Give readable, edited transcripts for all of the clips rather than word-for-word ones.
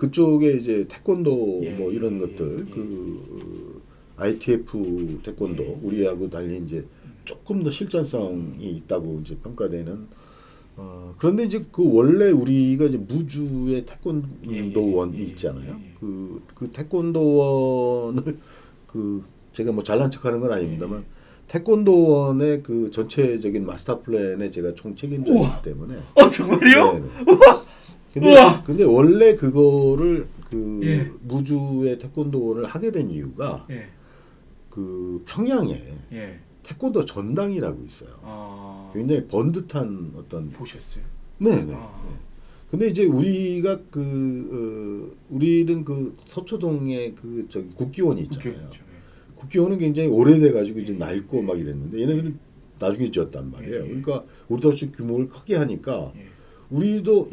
그쪽에 이제 태권도 예, 뭐 이런 예, 것들 예, 그 ITF 태권도 예. 우리하고 달리 이제 조금 더 실전성이 있다고 이제 평가되는 그런데 이제 그 원래 우리가 이제 무주의 태권도원이 있잖아요. 그 태권도원을 그 제가 뭐 잘난 척하는 건 아닙니다만 태권도원의 그 전체적인 마스터 플랜에 제가 총 책임자이기 때문에. 정말요? 네. 우와. 근데 원래 그거를 그 예. 무주의 태권도원을 하게 된 이유가 예. 그 평양에 예. 태권도 전당이라고 있어요. 굉장히 번듯한 어떤 보셨어요? 네네. 네. 근데 이제 우리가 우리는 그 서초동에 그 저기 국기원이 있잖아요. 국기원은 굉장히 오래돼 가지고 이제 낡고 막 이랬는데 얘네들은 나중에 지었단 말이에요. 그러니까 우리도 훨씬 규모를 크게 하니까 우리도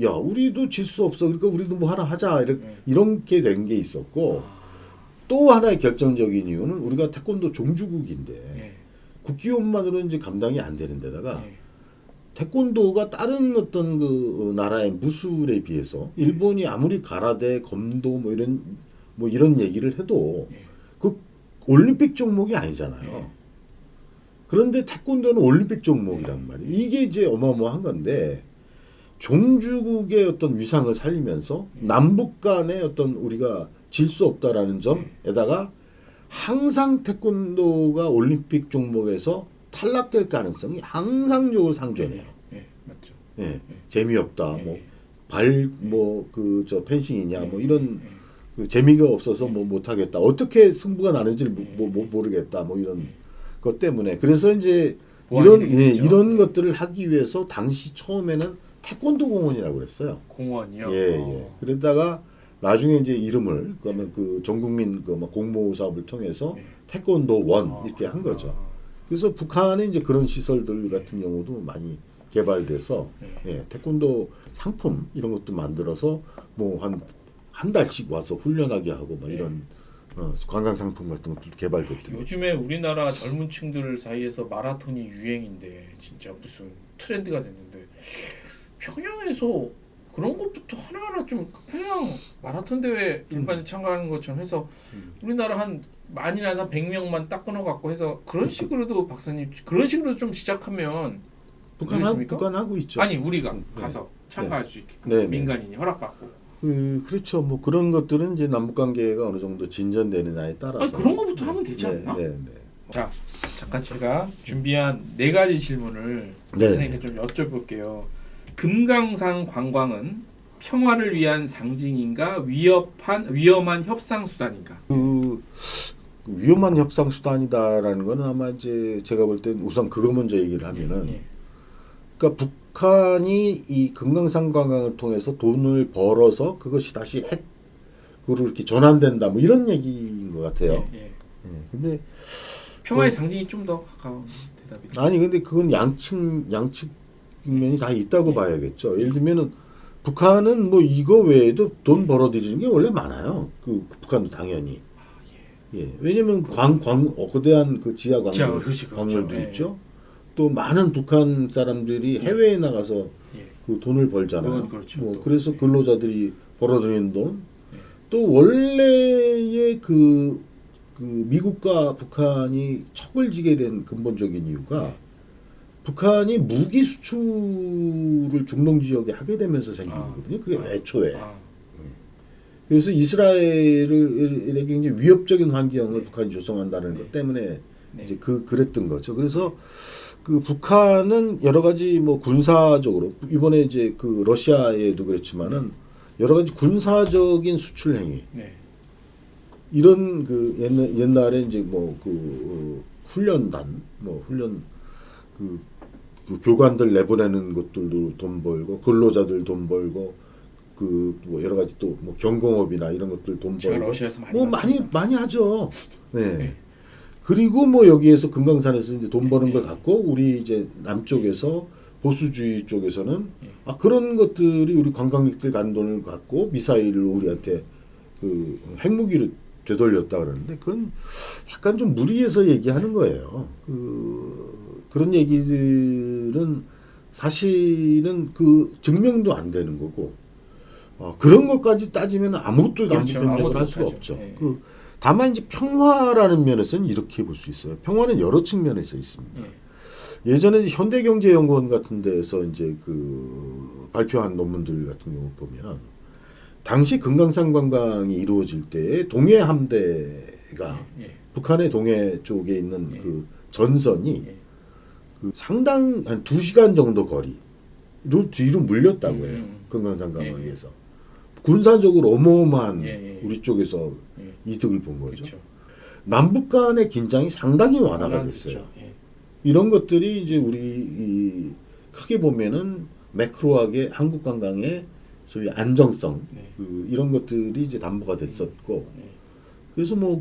질 수 없어. 그러니까 우리도 뭐 하나 하자 이렇게 된 게 있었고 또 하나의 결정적인 이유는 우리가 태권도 종주국인데 국기원만으로는 이제 감당이 안 되는 데다가 태권도가 다른 어떤 그 나라의 무술에 비해서 일본이 아무리 가라데 검도 뭐 이런 얘기를 해도 그 올림픽 종목이 아니잖아요. 그런데 태권도는 올림픽 종목이란 말이에요. 이게 이제 어마어마한 건데 종주국의 어떤 위상을 살리면서 남북 간의 어떤 우리가 질 수 없다라는 점에다가 항상 태권도가 올림픽 종목에서 탈락될 가능성이 항상적으로 상존해요. 맞죠. 재미없다. 뭐 그 저 펜싱이냐 뭐 이런 그 재미가 없어서 뭐 못하겠다. 어떻게 승부가 나는지를 모르겠다. 뭐 이런 것 때문에 그래서 이제 이런 것들을 하기 위해서 당시 처음에는 태권도 공원이라고 그랬어요. 공원이요. 그러다가 나중에 이제 이름을 그러면 그 전국민 그 공모 사업을 통해서 태권도 원 이렇게 한 거죠. 그래서 북한에 이제 그런 시설들 같은 경우도 많이 개발돼서 태권도 상품 이런 것도 만들어서 뭐 한 달씩 와서 훈련하게 하고 막 이런 관광 상품 같은 것도 개발됐더라고요. 요즘에 우리나라 젊은 층들 사이에서 마라톤이 유행인데 진짜 무슨 트렌드가 됐는데 평양에서 그런 것부터 하나하나 좀 평양 마라톤 대회 일반인 참가하는 것처럼 해서 우리나라 한 만이나 한 100명만 딱 끊어갖고 해서 그런 식으로도 박사님 그런 식으로 좀 시작하면 북한 하고 있죠. 아니 우리가 가서 참가할 수 있게 민간인이 허락받고 그렇죠. 뭐 그런 것들은 이제 남북 관계가 어느 정도 진전되느냐에 따라서 그런 것부터 하면 되지 않나? 자, 잠깐 제가 준비한 4가지 질문을 박사님께 좀 여쭤볼게요. 금강산 관광은 평화를 위한 상징인가 위험한 협상 수단인가? 위험한 협상 수단이다라는 거는 아마 이제 제가 볼 땐 우선 그거 먼저 얘기를 하면은 그러니까 북한이 이 금강산 관광을 통해서 돈을 벌어서 그것이 다시 핵으로 이렇게 전환된다 뭐 이런 얘기인 것 같아요. 근데 평화의 상징이 좀 더 가까운 대답이죠. 아니 근데 그건 양측 면이 다 있다고 봐야겠죠. 예를 들면은 북한은 뭐 이거 외에도 돈 벌어들이는 게 원래 많아요. 그 북한도 당연히. 왜냐면 거대한 그 지하 광물도 있죠. 또 많은 북한 사람들이 해외에 나가서 그 돈을 벌잖아요. 뭐 그래서 근로자들이 벌어들이는 돈. 또 원래의 그 미국과 북한이 척을 지게 된 근본적인 이유가 북한이 무기 수출을 중동 지역에 하게 되면서 생긴 거거든요. 그게 애초에. 그래서 이스라엘에게 굉장히 위협적인 환경을 북한이 조성한다는 것 때문에 이제 그랬던 거죠. 그래서 그 북한은 여러 가지 뭐 군사적으로 이번에 이제 그 러시아에도 그렇지만은 여러 가지 군사적인 수출 행위 이런 그 옛날에 이제 뭐 그 훈련단 그 교관들 내보내는 것들도 돈 벌고 근로자들 돈 벌고 그 뭐 여러 가지 또 뭐 경공업이나 이런 것들 돈 벌고 러시아에서 많이 하죠. 그리고 뭐 여기에서 금강산에서 이제 돈 버는 걸 갖고 우리 이제 남쪽에서 보수주의 쪽에서는 그런 것들이 우리 관광객들 간 돈을 갖고 미사일을 우리한테 그 핵무기를 되돌렸다 그러는데 그건 약간 좀 무리해서 얘기하는 거예요. 그런 얘기들은 사실은 그 증명도 안 되는 거고 그런 것까지 따지면 아무것도 그렇죠. 남북협력을 아무것도 할 수가 못하죠. 없죠. 예. 다만 이제 평화라는 면에서는 이렇게 볼 수 있어요. 평화는 여러 측면에서 있습니다. 예. 예전에 이제 현대경제연구원 같은 데서 이제 그 발표한 논문들 같은 경우 보면 당시 금강산 관광이 이루어질 때 동해 함대가 예. 북한의 동해 쪽에 있는 예. 그 전선이 예. 그 상당 한 2시간 정도 거리로 뒤로 물렸다고 해요. 음. 금강산 예. 관광에서. 군사적으로 어마어마한 예. 우리 쪽에서 예. 이득을 본 거죠. 그렇죠. 남북 간의 긴장이 상당히 완화가 그렇죠. 됐어요. 예. 이런 것들이 이제 우리 크게 보면은 매크로하게 한국 관광의 소위 안정성 네. 이런 것들이 이제 담보가 됐었고 예. 그래서 뭐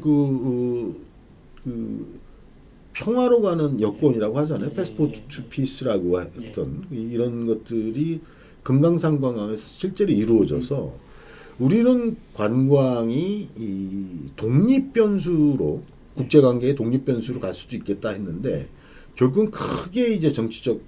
평화로 가는 여건이라고 하잖아요. 패스포트 투 피스라고 했던 이런 것들이 금강산 관광에서 실제로 이루어져서 우리는 관광이 이 독립 변수로 국제 관계의 독립 변수로 갈 수도 있겠다 했는데 결국은 크게 이제 정치적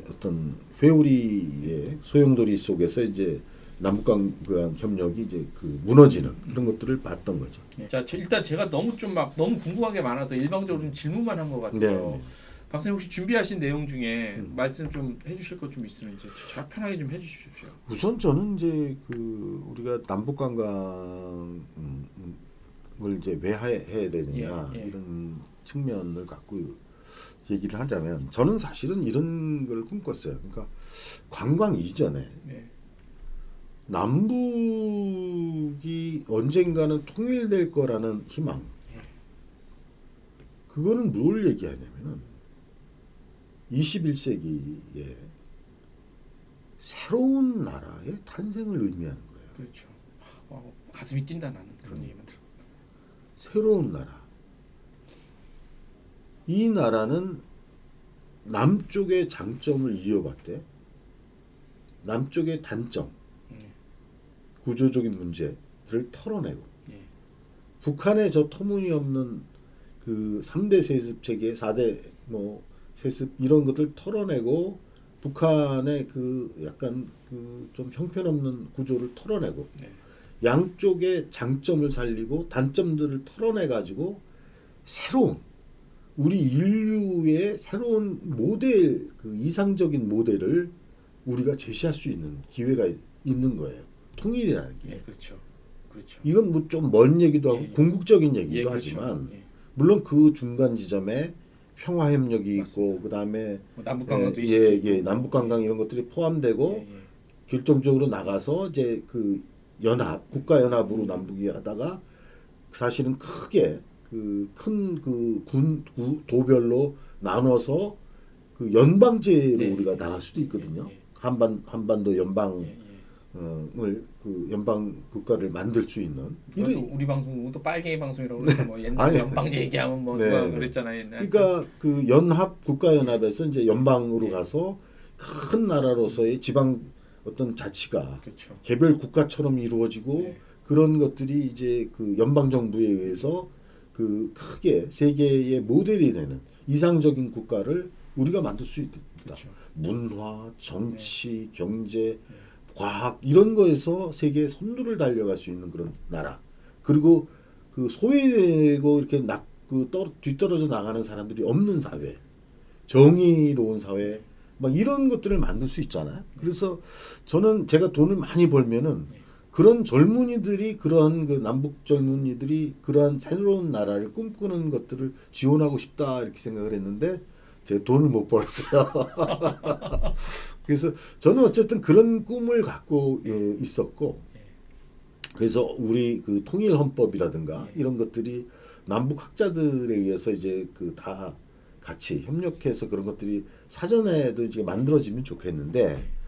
어떤 회오리의 소용돌이 속에서 이제 남북관광 협력이 이제 무너지는 그런 것들을 봤던 거죠. 자, 일단 제가 너무 궁금한 게 많아서 일방적으로 좀 질문만 한 것 같아요. 네. 박사님 혹시 준비하신 내용 중에 말씀 좀 해주실 것 좀 있으면 이제 잘 편하게 좀 해주십시오. 우선 저는 이제 우리가 남북관광을 이제 왜 해야 되느냐 예. 이런 측면을 갖고 얘기를 하자면 저는 사실은 이런 걸 꿈꿨어요. 그러니까 관광 이전에 네. 남북이 언젠가는 통일될 거라는 희망. 그거는 뭘 얘기하냐면은 21세기에 새로운 나라의 탄생을 의미하는 거예요. 그렇죠. 가슴이 뛴다 나는 그런 얘기만 들어. 새로운 나라. 이 나라는 남쪽의 장점을 이어받되 남쪽의 단점, 구조적인 문제들을 털어내고 북한의 저 터무니없는 그 3대 세습 체계, 4대 세습 이런 것들 털어내고 북한의 약간 좀 형편없는 구조를 털어내고 양쪽의 장점을 살리고 단점들을 털어내 가지고 새로운 우리 인류의 새로운 모델 이상적인 모델을 우리가 제시할 수 있는 기회가 있는 거예요. 통일이라는 게. 그렇죠. 그렇죠. 이건 뭐 좀 먼 얘기도 하고 궁극적인 얘기도 그렇죠. 하지만 물론 그 중간 지점에 평화 협력이 있고 그다음에 남북관광도 있을 수 있고 남북관광 이런 것들이 포함되고 결정적으로 나가서 이제 국가 연합으로 남북이 하다가 사실은 크게 큰 군 도별로 나눠서 연방제로 우리가 나갈 수도 있거든요. 한반도 연방 연방 국가를 만들 수 있는 우리 방송 또 빨갱이 방송이라고 그래서 뭐 옛날 연방제 얘기하면 뭐 누가 그랬잖아요. 옛날. 그러니까 국가 연합에서 이제 연방으로 가서 큰 나라로서의 지방 어떤 자치가 그렇죠. 개별 국가처럼 이루어지고 그런 것들이 이제 연방 정부에 의해서 크게 세계의 모델이 되는 이상적인 국가를 우리가 만들 수 있다. 그렇죠. 문화, 정치, 경제, 과학 이런 거에서 세계의 선두를 달려갈 수 있는 그런 나라. 그리고 소외되고 이렇게 뒤떨어져 나가는 사람들이 없는 사회, 정의로운 사회, 막 이런 것들을 만들 수 있잖아요. 그래서 저는 제가 돈을 많이 벌면은 그런 젊은이들이 그러한 남북 젊은이들이 그러한 새로운 나라를 꿈꾸는 것들을 지원하고 싶다 이렇게 생각을 했는데 제가 돈을 못 벌었어요. 그래서 저는 어쨌든 그런 꿈을 갖고 있었고 그래서 우리 통일 헌법이라든가 이런 것들이 남북 학자들에 의해서 이제 다 같이 협력해서 그런 것들이 사전에도 이제 만들어지면 좋겠는데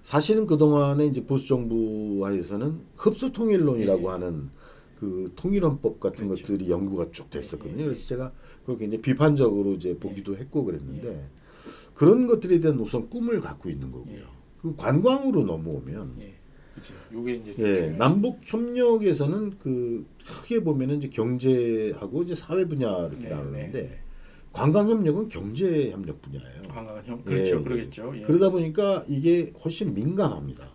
사실은 그동안에 이제 보수 정부 하에서는 흡수 통일론이라고 하는 통일헌법 같은 것들이 연구가 쭉 됐었거든요. 그래서 제가 그걸 굉장히 비판적으로 이제 보기도 했고 그랬는데 그런 것들에 대한 우선 꿈을 갖고 있는 거고요. 관광으로 넘어오면 요게 이제 남북 협력에서는 크게 보면은 이제 경제하고 이제 사회 분야 이렇게 나누는데 관광 협력은 경제 협력 분야예요. 관광 협력 그렇죠, 그러겠죠. 그러다 보니까 이게 훨씬 민감합니다.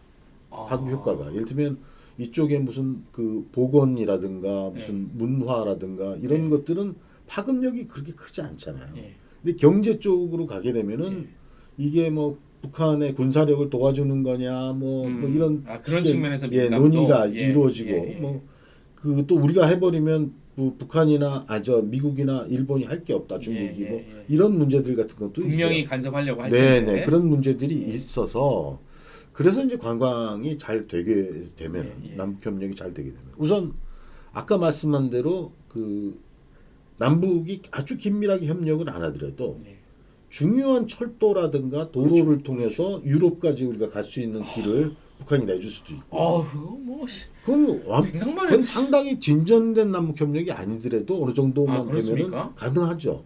파급 효과가. 예를 들면 이쪽에 무슨 그 복원이라든가 무슨 문화라든가 이런 것들은 파급력이 그렇게 크지 않잖아요. 근데 경제 쪽으로 가게 되면은 이게 뭐 북한의 군사력을 도와주는 거냐 뭐 이런 그런 측면에서 논의가 이루어지고 뭐 그 또 우리가 해버리면 뭐 북한이나 저 미국이나 일본이 할 게 없다 중국이 뭐 이런 문제들 같은 것도 분명히 있어요. 간섭하려고 할 텐데 그런 문제들이 있어서 그래서 이제 관광이 잘 되게 되면 남북 협력이 잘 되게 되면 우선 아까 말씀한 대로 그 남북이 아주 긴밀하게 협력을 안 하더라도 중요한 철도라든가 도로를 통해서 유럽까지 우리가 갈 수 있는 길을 북한이 내줄 수도 있고. 그건 상당히 진전된 남북 협력이 아니더라도 어느 정도만 되면은 가능하죠.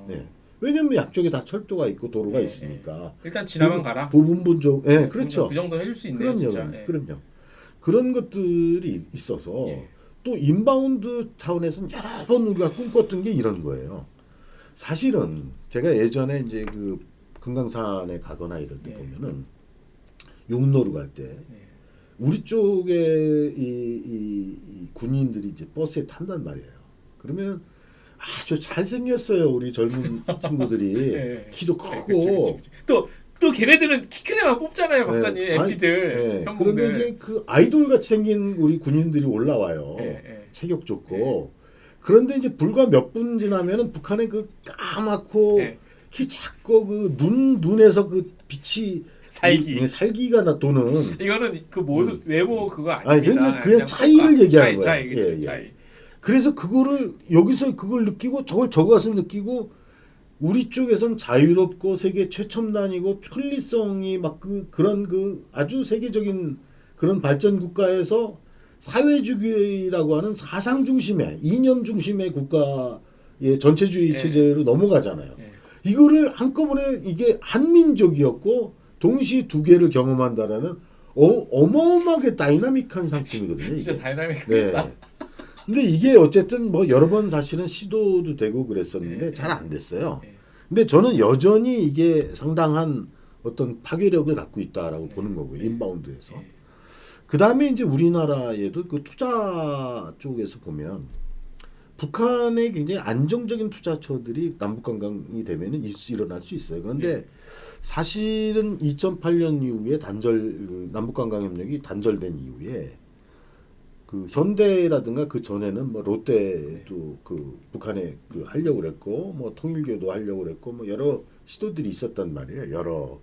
네. 왜냐면 양쪽에 다 철도가 있고 도로가 있으니까. 일단 지나만 가라. 부분적, 그렇죠. 그 정도는 해줄 수 있네요, 진짜. 그럼요. 그런 것들이 있어서 또 인바운드 차원에서는 여러 번 우리가 꿈꿨던 게 이런 거예요. 사실은 제가 예전에 이제 그 금강산에 가거나 이럴 때 보면은 육로로 갈 때 우리 쪽에 이 군인들이 이제 버스에 탄단 말이에요. 그러면 아주 잘생겼어요. 우리 젊은 친구들이 키도 크고 또 걔네들은 키 큰 애만 뽑잖아요, 박사님. MP들. 그런데 이제 그 아이돌 같이 생긴 우리 군인들이 올라와요. 체격 좋고. 그런데 이제 불과 몇 분 지나면은 북한의 그 까맣고 키 작고 그 눈에서 그 빛이 살기가 나 도는. 이거는 그 모두 외모 그거 아닙니다. 그냥 차이를 얘기하는 거예요. 차이. 그래서 그거를 여기서 그걸 느끼고 저거 가서 느끼고 우리 쪽에선 자유롭고 세계 최첨단이고 편리성이 막 그런 그 아주 세계적인 그런 발전 국가에서 사회주의라고 하는 사상 중심의 이념 중심의 국가의 전체주의 체제로 넘어가잖아요. 이거를 한꺼번에 이게 한민족이었고 동시에 두 개를 경험한다라는 어마어마하게 다이나믹한 상품이거든요. 진짜 다이나믹하다. 근데 이게 어쨌든 뭐 여러 번 사실은 시도도 되고 그랬었는데 잘 안 됐어요. 근데 저는 여전히 이게 상당한 어떤 파괴력을 갖고 있다라고 보는 거고요. 인바운드에서. 그 다음에 이제 우리나라에도 그 투자 쪽에서 보면 북한의 굉장히 안정적인 투자처들이 남북 관광이 되면은 일어날 수 있어요. 그런데 사실은 2008년 이후에 남북 관광 협력이 단절된 이후에 그 현대라든가 그 전에는 뭐 롯데도 그 북한에 그 하려고 그랬고 뭐 통일교도 하려고 그랬고 뭐 여러 시도들이 있었단 말이에요. 여러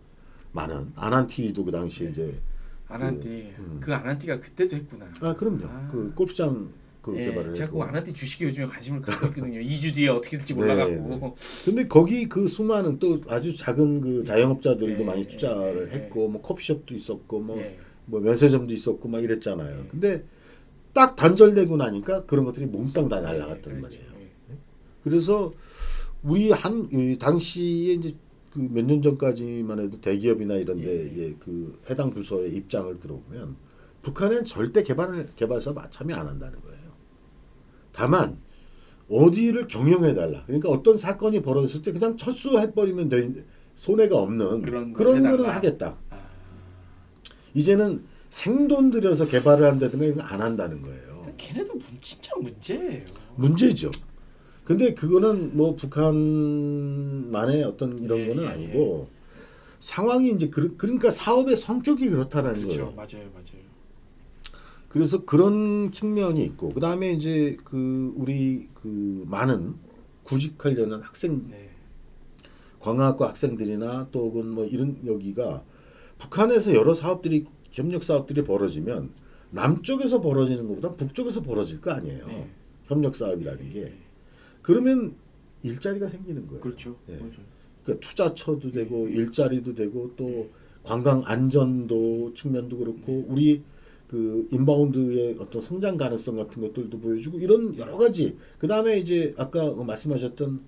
많은 아난티도 그 당시에 이제 아난티 그 아난티가 그때도 했구나. 그럼요. 그 골프장 개발을 제가 그 아난티 주식에 요즘에 관심을 갖고 있거든요. 2주 뒤에 어떻게 될지 몰라갖고. 근데 거기 그 수많은 또 아주 작은 그 자영업자들도 많이 투자를 했고 뭐 커피숍도 있었고 뭐 면세점도 있었고 막 이랬잖아요. 근데 딱 단절되고 나니까 그런 것들이 몽땅 다 날아갔단 말이에요. 그래서 우리 당시에 이제 그 몇 년 전까지만 해도 대기업이나 이런데 그 해당 부서의 입장을 들어보면 북한은 절대 개발사 참여 안 한다는 거예요. 다만 어디를 경영해달라. 그러니까 어떤 사건이 벌어졌을 때 그냥 철수해버리면 손해가 없는 그런 거는 하겠다. 이제는 생돈 들여서 개발을 한다든가 이런 거 안 한다는 거예요. 걔네도 진짜 문제예요. 문제죠. 근데 그거는 뭐 북한만의 어떤 이런 거는 아니고 상황이 이제 그러니까 사업의 성격이 그렇다라는 거예요. 맞아요. 그래서 그런 측면이 있고 그 다음에 이제 그 우리 그 많은 구직하려는 학생, 광학과 학생들이나 또 혹은 뭐 이런 여기가 북한에서 여러 사업들이 협력 사업들이 벌어지면 남쪽에서 벌어지는 것보다 북쪽에서 벌어질 거 아니에요. 협력 사업이라는 게. 그러면 일자리가 생기는 거예요. 그렇죠. 그러니까 투자처도 되고 일자리도 되고 또 관광 안전도 측면도 그렇고 우리 그 인바운드의 어떤 성장 가능성 같은 것들도 보여주고 이런 여러 가지. 그 다음에 이제 아까 말씀하셨던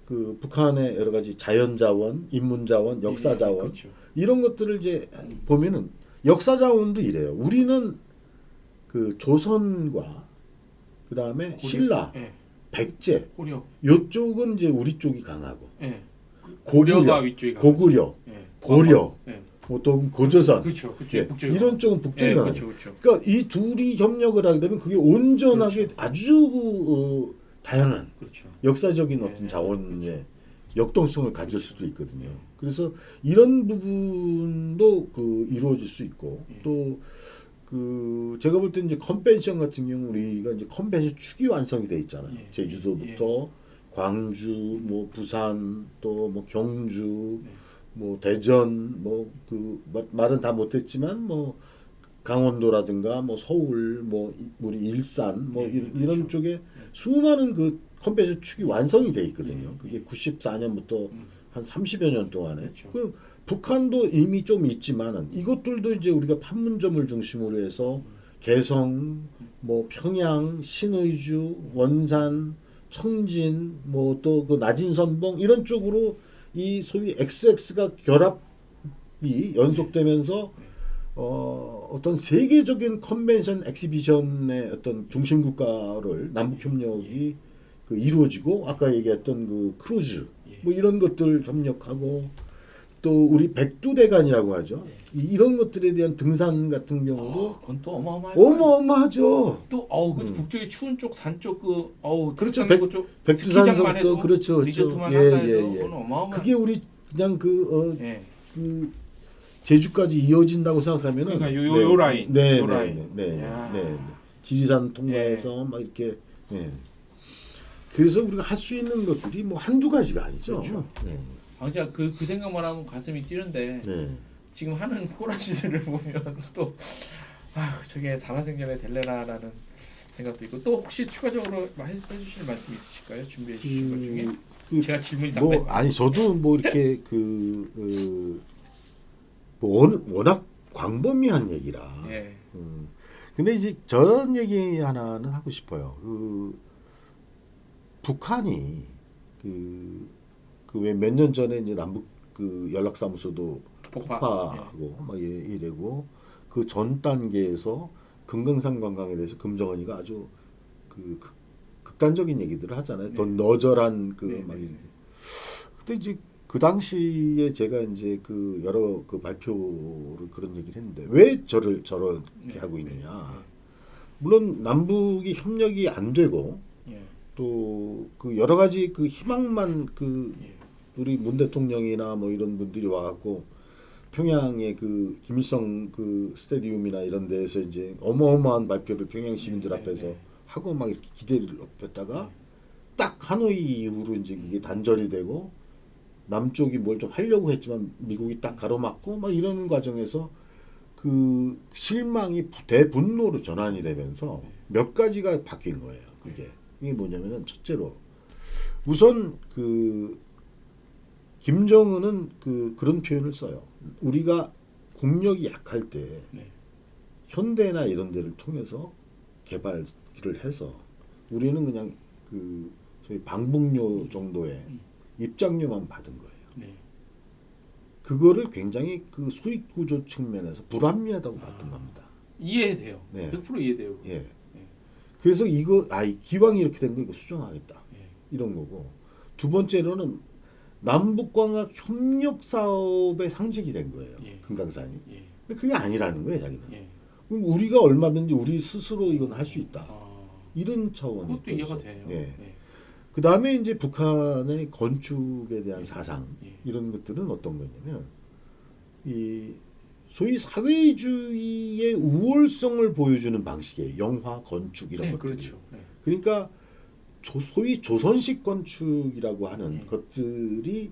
그 북한의 여러 가지 자연자원, 인문자원, 역사자원 이런 것들을 이제 보면은 역사자원도 이래요. 우리는 그 조선과 그 다음에 신라, 백제, 고려. 요쪽은 이제 우리 쪽이 강하고 고려가 위쪽이 강하고. 고구려, 고려, 보통 고조선 그렇죠. 예, 북쪽이 이런 쪽은 북쪽이 예, 가요. 그렇죠. 그러니까 이 둘이 협력을 하게 되면 그게 온전하게 그렇죠. 아주 다양한 그렇죠. 역사적인 네, 어떤 네, 자원의 역동성을 가질 그렇죠. 수도 있거든요. 네. 그래서 이런 부분도 이루어질 수 있고 예. 또 제가 볼 때 이제 컨벤션 같은 경우 우리가 이제 컨벤션 축이 완성이 돼 있잖아요. 예. 제주도부터 광주, 뭐 부산, 또 뭐 경주, 네. 뭐 대전, 뭐 말은 다 못했지만 뭐 강원도라든가 뭐 서울, 뭐 우리 일산, 뭐 예, 이런 그렇죠. 쪽에 수많은 그 컨벤션 축이 완성이 돼 있거든요. 예, 그게 예. 94년부터 음. 한 30여 년 동안에. 그렇죠. 그 북한도 이미 좀 있지만은 이것들도 이제 우리가 판문점을 중심으로 해서 개성, 뭐 평양, 신의주, 원산, 청진, 뭐 또 그 나진선봉 이런 쪽으로 이 소위 XX가 결합이 연속되면서 어떤 세계적인 컨벤션 엑시비션의 어떤 중심 국가를 남북 협력이 이루어지고 아까 얘기했던 그 크루즈 뭐 이런 것들 협력하고 또 우리 백두대간이라고 하죠. 이런 것들에 대한 등산 같은 경우도 그건 또 어마어마하죠. 또 그 북쪽의 추운 쪽 산 쪽 그렇죠. 쪽 백두산서부터 해도 그렇죠. 리조트만 예, 한다 예, 해도 예. 그건 어마어마. 그게 우리 그냥 예. 제주까지 이어진다고 생각하면은 그러니까 요 라인. 네, 요 네, 라인. 네, 네, 야. 네. 지리산 통과해서 막 이렇게 그래서 우리가 할 수 있는 것들이 뭐 한두 가지가 아니죠. 그렇죠. 네. 진짜 그 생각만 하면 가슴이 뛰는데 네. 지금 하는 꼬라지들을 보면 또 저게 살아생전에 될래나라는 생각도 있고 또 혹시 추가적으로 해주실 말씀 있으실까요? 준비해 주신 것 중에 제가 질문이 싹네. 뭐 아니 저도 뭐 이렇게 뭐 워낙 광범위한 얘기라. 예. 근데 이제 저런 얘기 하나는 하고 싶어요. 북한이 왜 몇 년 전에 이제 남북 연락사무소도 폭파하고 막 이래고 그 전 단계에서 금강산 관광에 대해서 금정은이가 아주 극단적인 얘기들을 하잖아요. 더 너절한 막 이런. 그때 이제 그 당시에 제가 이제 여러 발표를 그런 얘기를 했는데 왜 저렇게 하고 있느냐. 물론 남북이 협력이 안 되고 또 여러 가지 희망만 우리 문 대통령이나 뭐 이런 분들이 와갖고 평양의 김일성 스테디움이나 이런 데에서 이제 어마어마한 발표를 평양 시민들 앞에서 하고 막 이렇게 기대를 높였다가 딱 하노이 이후로 이제 이게 단절이 되고 남쪽이 뭘 좀 하려고 했지만 미국이 딱 가로막고 막 이런 과정에서 실망이 대분노로 전환이 되면서 몇 가지가 바뀐 거예요. 이게 뭐냐면은 첫째로 우선 김정은은 그런 표현을 써요. 우리가 국력이 약할 때 현대나 이런 데를 통해서 개발을 해서 우리는 그냥 소위 방북료 정도의 입장료만 받은 거예요. 그거를 굉장히 수익 구조 측면에서 불합리하다고 봤던 겁니다. 이해돼요. 네. 100% 이해돼요. 예. 그래서 기왕 이렇게 된 거 이거 수정하겠다. 이런 거고. 두 번째로는 남북광학 협력 사업의 상징이 된 거예요. 금강산이. 근데 그게 아니라는 거예요, 자기는. 그럼 우리가 얼마든지 우리 스스로 이건 할 수 있다. 이런 차원이. 그것도 이해가 돼요. 그 다음에 이제 북한의 건축에 대한 사상 이런 것들은 어떤 거냐면 소위 사회주의의 우월성을 보여주는 방식의 영화, 건축 이런 것들이. 그렇죠. 그러니까 소위 조선식 건축이라고 하는 것들이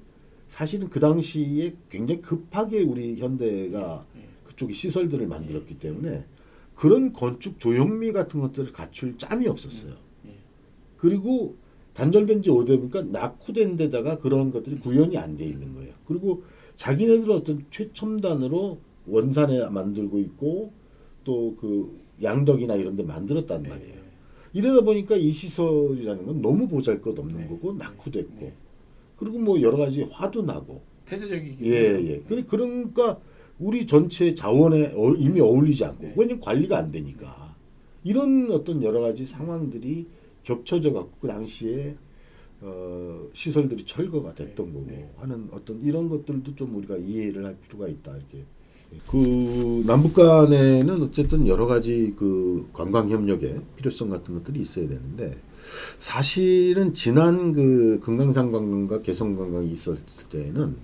사실은 그 당시에 굉장히 급하게 우리 현대가 그쪽에 시설들을 만들었기 때문에 그런 건축 조형미 같은 것들을 갖출 짬이 없었어요. 그리고 단절된 지 오래되니까 낙후된 데다가 그런 것들이 구현이 안 돼 있는 거예요. 그리고 자기네들 어떤 최첨단으로 원산에 만들고 있고 또 양덕이나 이런 데 만들었단 말이에요. 이러다 보니까 이 시설이라는 건 너무 보잘것없는 거고 낙후됐고 그리고 뭐 여러 가지 화도 나고 폐쇄적이기 예. 그러니까 우리 전체 자원에 이미 어울리지 않고 왜냐면 관리가 안 되니까 이런 어떤 여러 가지 상황들이 겹쳐져 갖고 그 당시에 시설들이 철거가 됐던 거고 하는 어떤 이런 것들도 좀 우리가 이해를 할 필요가 있다 이렇게 그 남북 간에는 어쨌든 여러 가지 그 관광 협력의 필요성 같은 것들이 있어야 되는데 사실은 지난 그 금강산 관광과 개성 관광이 있었을 때에는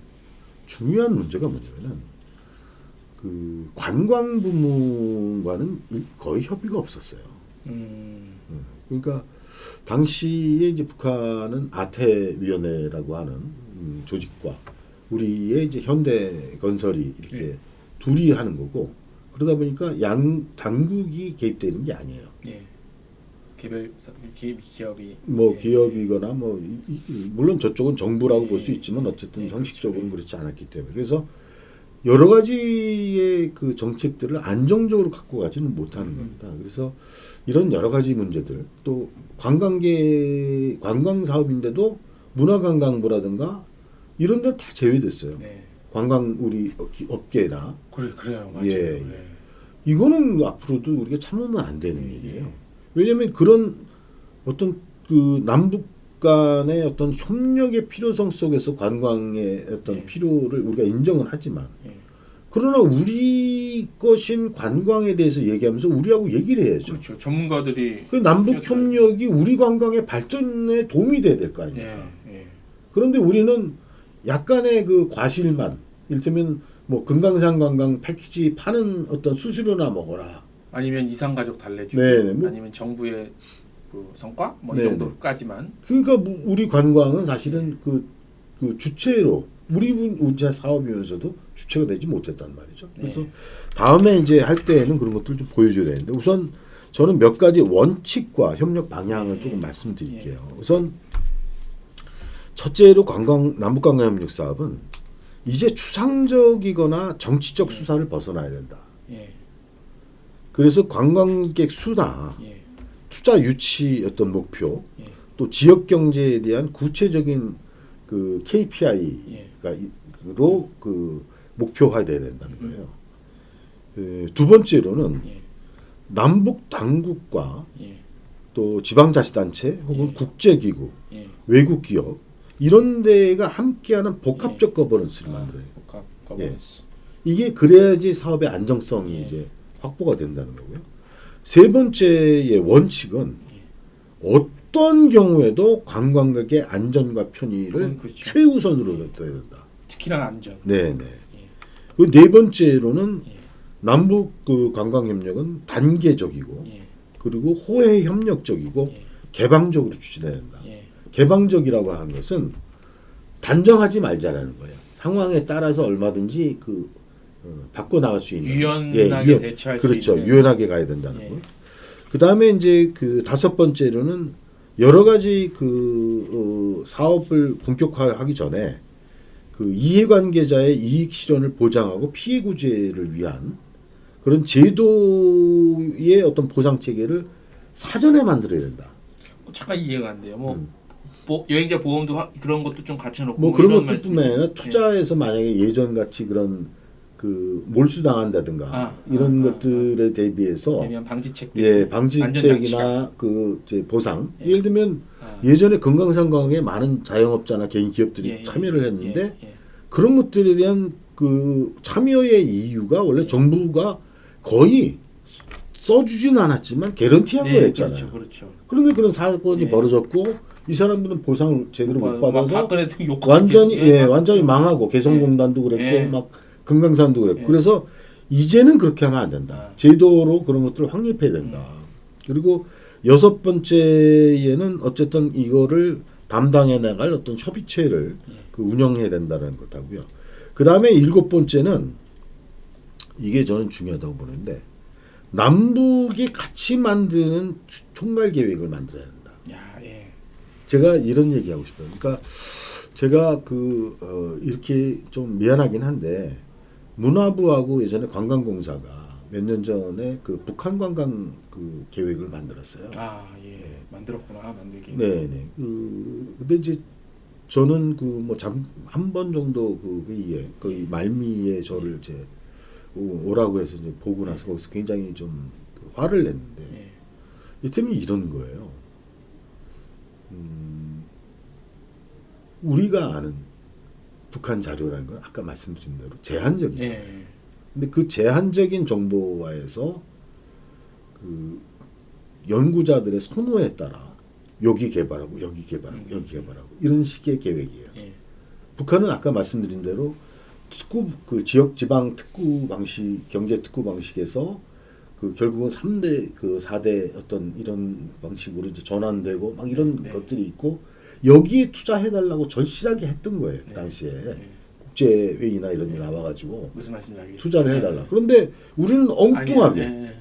중요한 문제가 뭐냐면은 그 관광 부문과는 거의 협의가 없었어요. 그러니까 당시에 이제 북한은 아태위원회라고 하는 조직과 우리의 이제 현대건설이 이렇게 둘이 하는 거고 그러다 보니까 양 당국이 개입되는 게 아니에요. 예. 개별 기업이 뭐 기업이거나 뭐 물론 저쪽은 정부라고 볼 수 있지만 어쨌든 그렇죠. 형식적으로는 그렇지 않았기 때문에 그래서 여러 가지의 그 정책들을 안정적으로 갖고 가지는 못하는 겁니다. 그래서 이런 여러 가지 문제들 또 관광 사업인데도 문화관광부라든가 이런 데 다 제외됐어요. 네. 관광 우리 업계나 그래요. 맞아요. 예. 이거는 앞으로도 우리가 참으면 안 되는 일이에요. 왜냐하면 그런 어떤 그 남북 간의 어떤 협력의 필요성 속에서 관광의 어떤 필요를 우리가 인정은 하지만 그러나 우리 것인 관광에 대해서 얘기하면서 우리하고 얘기를 해야죠. 그렇죠. 전문가들이 그 남북 협력이 우리 관광의 발전에 도움이 돼야 될 거 아닙니까? 그런데 우리는 약간의 그 과실만 이를테면 뭐 금강산 관광 패키지 파는 어떤 수수료나 먹어라. 아니면 이상가족 달래주고 네네, 뭐, 아니면 정부의 그 성과 뭐 이 네네. 정도까지만 그러니까 뭐 우리 관광은 사실은 그 주체로 우리 운자 사업이면서도 주체가 되지 못했단 말이죠. 그래서 다음에 이제 할 때에는 그런 것들을 좀 보여줘야 되는데 우선 저는 몇 가지 원칙과 협력 방향을 조금 말씀드릴게요. 우선 첫째로 남북 관광 협력 사업은 이제 추상적이거나 정치적 수사를 벗어나야 된다. 그래서 관광객 수나 투자 유치 어떤 목표 또 지역 경제에 대한 구체적인 그 KPI로 그 목표화돼야 된다는 거예요. 두 번째로는 남북 당국과 또 지방자치단체 혹은 국제기구, 외국 기업 이런 데가 함께하는 복합적 거버넌스를 만들어요. 복합 거버넌스. 이게 그래야지 사업의 안정성이 이제 확보가 된다는 거고요. 세 번째의 원칙은 어떤 경우에도 관광객의 안전과 편의를 그렇죠. 최우선으로 둬야 된다. 특히나 안전. 네네. 그 네 번째로는 남북 그 관광 협력은 단계적이고 그리고 호혜 협력적이고 개방적으로 추진해야 된다. 개방적이라고 하는 것은 단정하지 말자라는 거예요. 상황에 따라서 얼마든지 바꿔 나갈 수 있는 유연하게 대처할 그렇죠. 수 있는 유연하게 가야 된다는 거. 그 다음에 이제 그 다섯 번째로는 여러 가지 사업을 본격화하기 전에 그 이해관계자의 이익 실현을 보장하고 피해 구제를 위한 그런 제도의 어떤 보상 체계를 사전에 만들어야 된다. 잠깐 이해가 안 돼요. 여행자 보험도 그런 것도 좀 갖춰놓고 뭐 그런 이런 것뿐만 아니라 투자에서 만약에 예전 같이 그런 그 몰수당한다든가 이런 것들에 대비해서 대비한 방지책들, 방지책이나 그 이제 보상 예를 들면 예전에 금강산 관광에 많은 자영업자나 개인 기업들이 참여를 했는데 그런 것들에 대한 그 참여의 이유가 원래 정부가 거의 써주진 않았지만 개런티한 거였잖아요. 그렇죠. 그런데 그런 사건이 벌어졌고 이 사람들은 보상을 제대로 못 받아서 완전히 망하고 개성공단도 그랬고 막 금강산도 그랬고 그래서 이제는 그렇게 하면 안 된다. 제도로 그런 것들을 확립해야 된다. 그리고 여섯 번째에는 어쨌든 이거를 담당해 나갈 어떤 협의체를 운영해야 된다는 것하고요. 그 다음에 일곱 번째는 이게 저는 중요하다고 보는데 남북이 같이 만드는 총괄 계획을 만들어야 된다. 제가 이런 얘기하고 싶어요. 그러니까 제가 이렇게 좀 미안하긴 한데 문화부하고 예전에 관광공사가 몇 년 전에 그 북한 관광 계획을 만들었어요. 만들었구나, 만들기. 네네. 근데 이제 저는 한 번 정도 회의에 거의 말미에 저를 이제 오라고 해서 이제 보고 나서 거기서 굉장히 좀 화를 냈는데 이때는 이런 거예요. 우리가 아는 북한 자료라는 건 아까 말씀드린 대로 제한적이잖아요. 근데 그 제한적인 정보화에서 그 연구자들의 선호에 따라 여기 개발하고 여기 개발하고 여기 개발하고 이런 식의 계획이에요. 예. 북한은 아까 말씀드린 대로 특구 그 지역 지방 특구 방식 경제 특구 방식에서 그 결국은 3대 그 4대 어떤 이런 방식으로 이제 전환되고 막 이런 네. 것들이 있고 여기에 투자해 달라고 절실하게 했던 거예요. 그 네. 당시에 네. 국제 회의나 이런 데 나와 가지고 무슨 말씀인지 알겠어요. 투자를 해 달라. 그런데 우리는 엉뚱하게 아니, 예.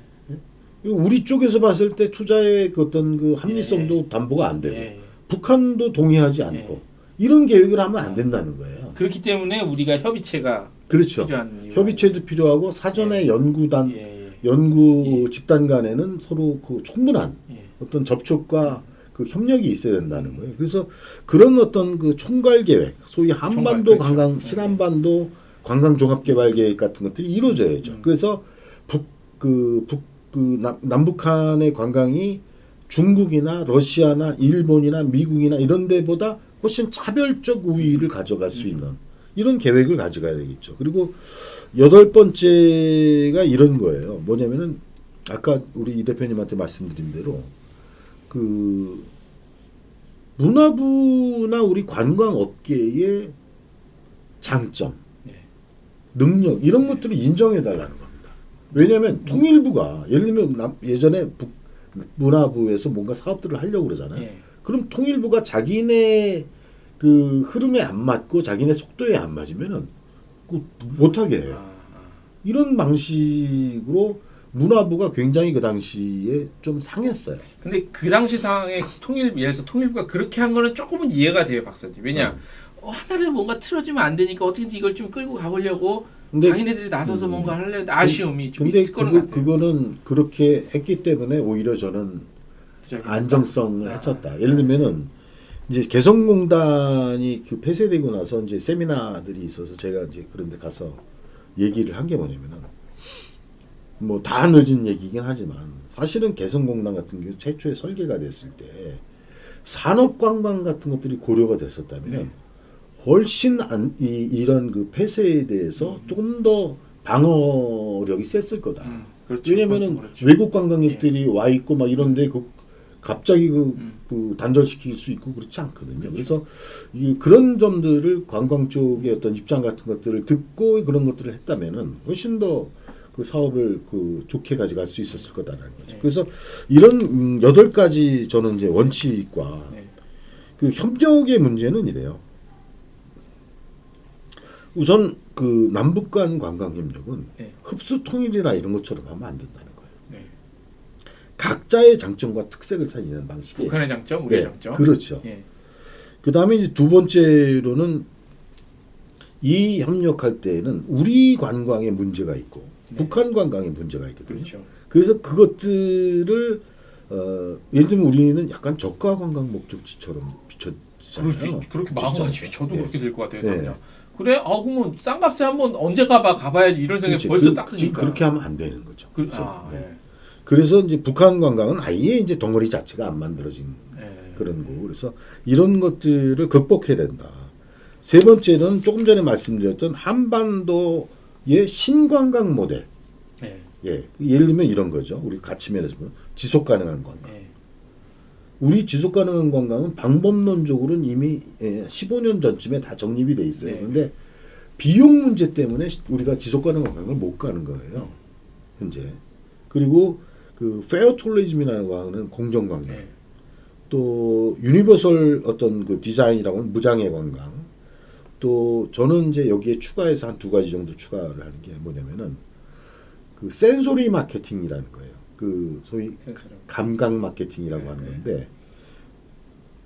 우리 쪽에서 봤을 때 투자의 그 어떤 그 합리성도 담보가 안 되고 예. 북한도 동의하지 않고 이런 계획을 하면 안 된다는 거예요. 그렇기 때문에 우리가 협의체가 그렇죠. 필요한 이유가 협의체도 필요하고 사전에 연구단 예. 연구 집단 간에는 서로 그 충분한 예. 어떤 접촉과 그 협력이 있어야 된다는 거예요. 그래서 그런 어떤 그 총괄 계획, 소위 한반도 그렇죠. 관광, 신한반도 관광 종합 개발 계획 같은 것들이 이루어져야죠. 그래서 남북한의 관광이 중국이나 러시아나 일본이나 미국이나 이런 데보다 훨씬 차별적 우위를 가져갈 수 있는 이런 계획을 가져가야 되겠죠. 그리고 8번째가 이런 거예요. 뭐냐면은 아까 우리 이 대표님한테 말씀드린 대로 그 문화부나 우리 관광업계의 장점, 능력 이런 것들을 인정해 달라는 겁니다. 왜냐하면 통일부가 예를 들면 예전에 문화부에서 뭔가 사업들을 하려고 그러잖아요. 예. 그럼 통일부가 자기네 그 흐름에 안 맞고 자기네 속도에 안 맞으면은 못하게 해요. 이런 방식으로 문화부가 굉장히 그 당시에 좀 상했어요. 근데 그 당시 상황에 예를 들어서 통일부가 그렇게 한 거는 조금은 이해가 돼요, 박사님. 왜냐? 하나를 뭔가 틀어지면 안 되니까 어떻게든지 이걸 좀 끌고 가보려고 근데 자기네들이 나서서 뭔가 하려 아쉬움이 좀 근데 있을 거는 같아요. 그거는 그렇게 했기 때문에 오히려 저는 안정성을 해쳤다. 예를 들면은 이제 개성공단이 그 폐쇄되고 나서 이제 세미나들이 있어서 제가 이제 그런데 가서 얘기를 한 게 뭐냐면은 뭐 다 늦은 얘기긴 하지만 사실은 개성공단 같은 경우 최초에 설계가 됐을 때 산업관광 같은 것들이 고려가 됐었다면 훨씬 이런 그 폐쇄에 대해서 조금 더 방어력이 셌을 거다. 그렇죠. 왜냐면은 그렇죠. 외국 관광객들이 와 있고 막 이런데 갑자기 그 단절시킬 수 있고 그렇지 않거든요. 그렇죠. 그래서 그런 점들을 관광 쪽의 어떤 입장 같은 것들을 듣고 그런 것들을 했다면은 훨씬 더 그 사업을 그 좋게 가져갈 수 있었을 거다라는 거죠. 그래서 이런 8가지 저는 이제 원칙과 그 협력의 문제는 이래요. 우선 그 남북 간 관광 협력은 흡수 통일이나 이런 것처럼 하면 안 된다는 거예요. 각자의 장점과 특색을 살리는 방식이 북한의 장점, 우리의 장점. 그렇죠. 그 다음에 이제 두 번째로는 이 협력할 때에는 우리 관광에 문제가 있고 북한 관광에 문제가 있거든요. 그렇죠. 그래서 그것들을 예를 들면 우리는 약간 저가 관광 목적지처럼 비춰지잖아요. 그렇게 마음가짐이 저도 그렇게 될 것 같아요. 네. 그래? 그러면 싼값에 한번 언제 가봐야지 이런 생각이 벌써 딱 드니까. 그렇게 하면 안 되는 거죠. 그래서 이제 북한 관광은 아예 이제 덩어리 자체가 안 만들어진 그런 거고 그래서 이런 것들을 극복해야 된다. 세 번째는 조금 전에 말씀드렸던 한반도의 신관광 모델. 예를 들면 이런 거죠. 우리 가치면에서 보면 지속 가능한 관광. 우리 지속 가능한 관광은 방법론적으로는 이미 15년 전쯤에 다 정립이 돼 있어요. 그런데 비용 문제 때문에 우리가 지속 가능한 관광을 못 가는 거예요. 현재. 그리고 그 페어 툴리즘이라는 거는 공정 관광. 또 유니버설 어떤 그 디자인이라고 하는 무장애 관광. 또 저는 이제 여기에 추가해서 한 2가지 정도 추가를 하는 게 뭐냐면은 그 센소리 마케팅이라는 거예요. 그 소위 감각 마케팅이라고 하는 건데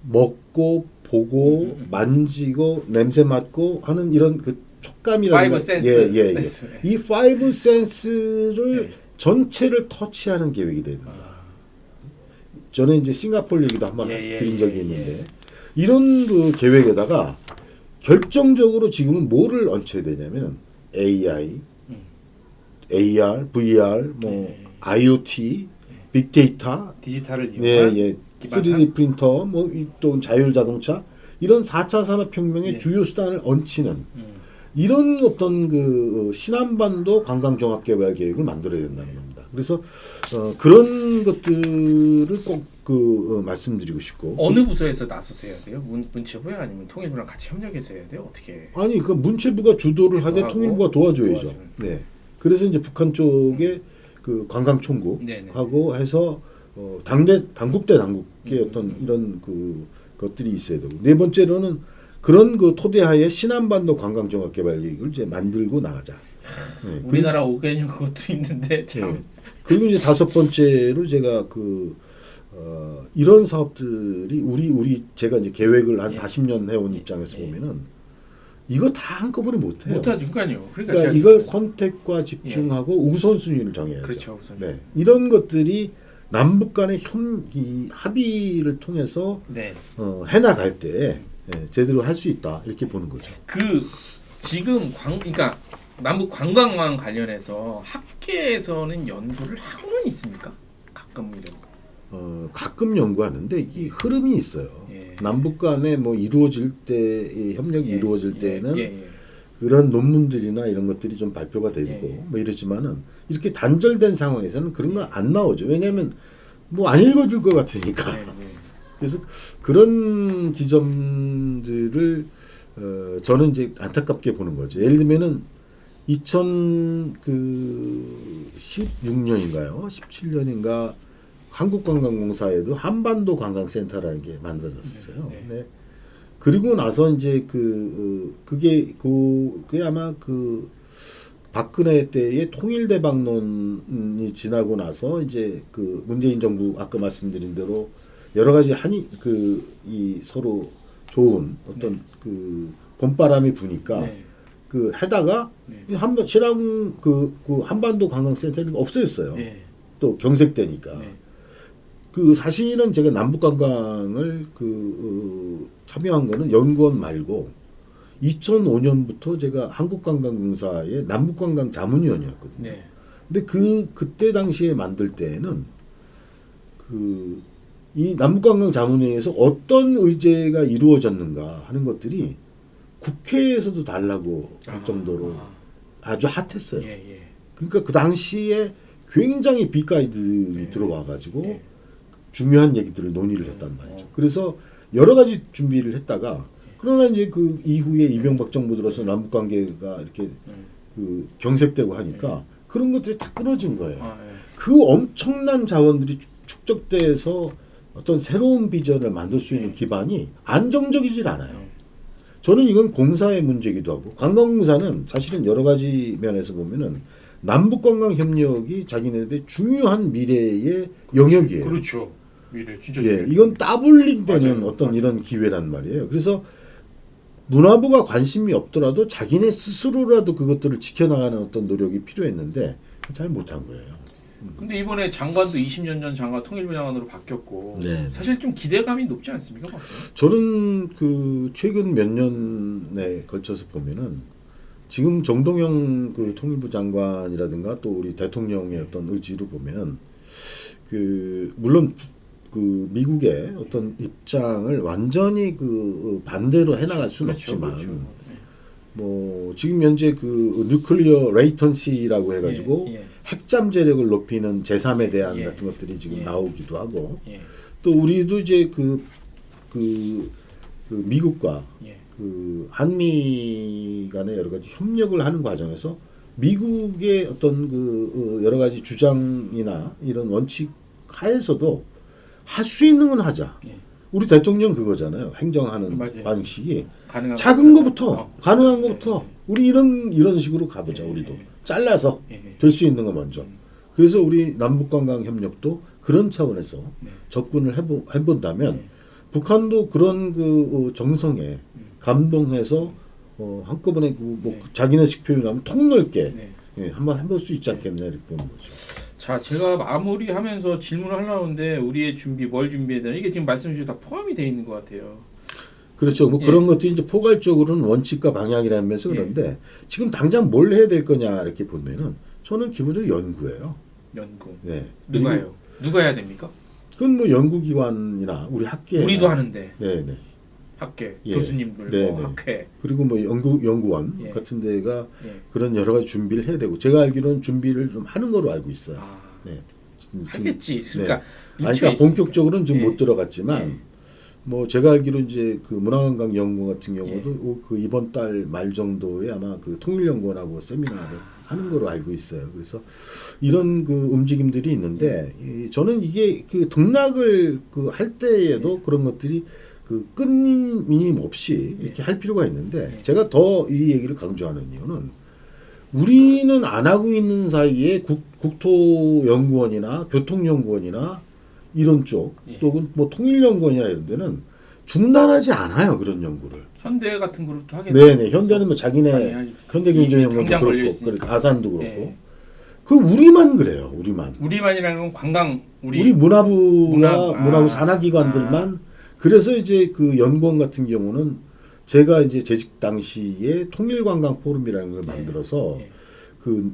먹고 보고 만지고 냄새 맡고 하는 이런 그 촉감이라는 파이브 센스. 이 파이브 센스를 전체를 터치하는 계획이 돼야 된다. 저는 이제 싱가포르 얘기도 한번 드린 적이 있는데 이런 그 계획에다가 결정적으로 지금은 뭐를 얹혀야 되냐면은 AI, AR, VR, 뭐 IoT, 빅데이터, 디지털을 이용한 3D 프린터, 뭐 또 자율 자동차 이런 4차 산업혁명의 주요 수단을 얹히는 이런 어떤 그 신안반도 관광종합개발 계획을 만들어야 된다는 겁니다. 그래서 그런 것들을 꼭 말씀드리고 싶고. 어느 부서에서 나서서 해야 돼요? 문체부야 아니면 통일부랑 같이 협력해서 해야 돼요? 어떻게? 아니 그 문체부가 주도를 하되 주도하고 통일부가 도와줘야죠. 도와주는. 네. 그래서 이제 북한 쪽에 그 네네. 관광총국하고 해서 당국대 당국의 어떤 이런 그 것들이 있어야 되고, 네 번째로는 그런 그 토대하에 신안반도 관광종합개발 계획을 이제 만들고 나가자. 네. 우리나라 오겠냐 그것도 힘든데 참. 네. 그리고 이제 다섯 번째로 제가 이런 사업들이 제가 이제 계획을 한 40년 해온 입장에서 보면은 이거 다 한꺼번에 못 해요. 못하죠, 그러니까요. 그러니까 이걸 선택과 집중하고 우선순위를 정해야죠. 그렇죠, 우선. 네. 이런 것들이 남북 간의 합의를 통해서 네. 해나갈 때 제대로 할 수 있다 이렇게 보는 거죠. 지금 그러니까 남북 관광망 관련해서 학계에서는 연구를 하고는 있습니까? 가끔 이런. 가끔 연구하는데 이 흐름이 있어요. 예. 남북 간에 뭐 이루어질 때 협력이 이루어질 때는 예. 그런 논문들이나 이런 것들이 좀 발표가 되고 예. 뭐 이러지만은 이렇게 단절된 상황에서는 그런 건 안 나오죠. 왜냐하면 뭐 안 읽어줄 것 같으니까. 예. 그래서 그런 지점들을 저는 이제 안타깝게 보는 거죠. 예를 들면은 2016년인가요? 17년인가 한국관광공사에도 한반도 관광센터라는 게 만들어졌어요. 네. 네. 그리고 나서 이제 그게 아마 박근혜 때의 통일대박론이 지나고 나서 이제 문재인 정부 아까 말씀드린 대로 여러 가지 이 서로 좋은 어떤 봄바람이 부니까 해다가 신랑 한반도 관광센터를 없애졌어요. 또 경색되니까. 사실은 제가 남북 관광을 참여한 거는 연구원 말고 2005년부터 제가 한국관광공사의 남북관광 자문위원이었거든요. 근데 그때 당시에 만들 때는 이 남북관광 자문회에서 어떤 의제가 이루어졌는가 하는 것들이 국회에서도 달라고 할 정도로 아주 핫했어요. 그러니까 그 당시에 굉장히 빅가이드들이 들어와가지고 중요한 얘기들을 논의를 했단 말이죠. 그래서 여러 가지 준비를 했다가 그러나 이제 그 이후에 이명박 정부 들어서 남북 관계가 이렇게 경색되고 하니까 그런 것들이 다 끊어진 거예요. 그 엄청난 자원들이 축적돼서 어떤 새로운 비전을 만들 수 있는 기반이 안정적이질 않아요. 저는 이건 공사의 문제이기도 하고 관광공사는 사실은 여러 가지 면에서 보면은 남북 관광 협력이 자기네들의 중요한 미래의 영역이에요. 그렇죠. 미래 진짜. 이건 따블링 되는 맞아요. 어떤 이런 기회란 말이에요. 그래서 문화부가 관심이 없더라도 자기네 스스로라도 그것들을 지켜나가는 어떤 노력이 필요했는데 잘 못한 거예요. 근데 이번에 장관도 20년 전 장관 통일부 장관으로 바뀌었고 네. 사실 좀 기대감이 높지 않습니까? 박사님? 저는 최근 몇 년에 걸쳐서 보면은 지금 정동영 통일부 장관이라든가 또 우리 대통령의 어떤 의지로 보면 물론 미국의 어떤 입장을 완전히 반대로 해나갈 수는 없지만 뭐 지금 현재 뉴클리어 레이턴시라고 해가지고 핵잠 재력을 높이는 제3의 대안 같은 것들이 지금 나오기도 하고 또 우리도 이제 미국과 한미 간의 여러 가지 협력을 하는 과정에서 미국의 어떤 여러 가지 주장이나 이런 원칙 하에서도 할 수 있는 건 하자. 우리 대통령 그거잖아요. 행정하는 방식이 작은 거부터 가능한 거부터 우리 이런 식으로 가보자. 우리도 잘라서 될 수 있는 거 먼저. 그래서 우리 남북관광 협력도 그런 차원에서 접근을 해본다면 북한도 그런 정성에 감동해서 한꺼번에 자기네식 표현하면 통넓게 한번 해볼 수 있지 않겠냐 이렇게 보는 거죠. 자, 제가 마무리하면서 질문을 하려고 하는데 우리의 준비, 뭘 준비해야 되나 이게 지금 말씀 주신 다 포함이 돼 있는 것 같아요. 그렇죠. 그런 것들이 이제 포괄적으로는 원칙과 방향이라면서 그런데 지금 당장 뭘 해야 될 거냐 이렇게 보면은 저는 기본적으로 연구예요. 연구. 네. 누가 해야 됩니까? 그건 뭐 연구기관이나 우리 학계 우리도 하는데. 네네. 학계 예. 교수님들 네, 뭐 네. 학회 그리고 뭐 연구원 예. 같은 데가 예. 그런 여러 가지 준비를 해야 되고 제가 알기로는 준비를 좀 하는 거로 알고 있어요. 아, 네. 하겠지. 그러니까 아니, 일치가 그러니까 있으니까. 본격적으로는 지금 예. 못 들어갔지만 예. 뭐 제가 알기로 이제 그 문화관광 연구원 같은 경우도 예. 그 이번 달 말 정도에 아마 그 통일연구원하고 세미나를 하는 거로 알고 있어요. 그래서 이런 그 움직임들이 있는데 저는 이게 그 등락을 그 할 때에도 그런 것들이 그 끊임없이 이렇게 할 필요가 있는데 제가 더 이 얘기를 강조하는 이유는 우리는 안 하고 있는 사이에 국토연구원이나 교통연구원이나 이런 쪽 또는 뭐 통일연구원이나 이런 데는 중단하지 않아요. 그런 연구를. 현대 같은 그룹도 하겠죠. 네네. 현대는 뭐 자기네 많이 하겠죠. 현대경제연구원도 당장 걸려 그렇고 있으니까. 그러니까 아산도 그렇고 예. 그 우리만 그래요. 우리만. 우리만이라는 건 관광 우리 문화부와 문화- 문화부 산하기관들만 그래서 이제 그 연구원 같은 경우는 제가 이제 재직 당시에 통일관광 포럼이라는 걸 만들어서 예.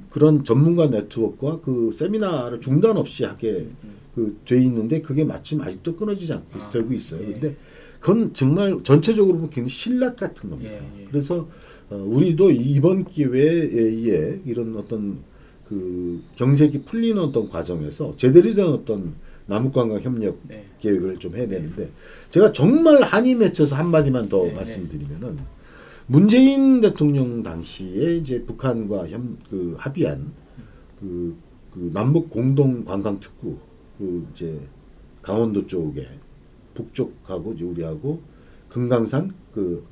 그런 전문가 네트워크와 그 세미나를 중단 없이 하게 그 돼 있는데 그게 마침 아직도 끊어지지 않고 계속 되고 있어요. 예. 근데 그건 정말 전체적으로 보면 굉장히 신락 같은 겁니다. 예. 그래서 우리도 이번 기회에 이런 어떤 그 경색이 풀리는 어떤 과정에서 제대로 된 어떤 남북관광 협력 네. 계획을 좀 해야 되는데 제가 정말 한이 맺혀서 한마디만 더 네, 말씀드리면은 문재인 대통령 당시에 이제 북한과 합의한 그 남북 공동 관광 특구 그 이제 강원도 쪽에 북쪽하고 이제 우리하고 금강산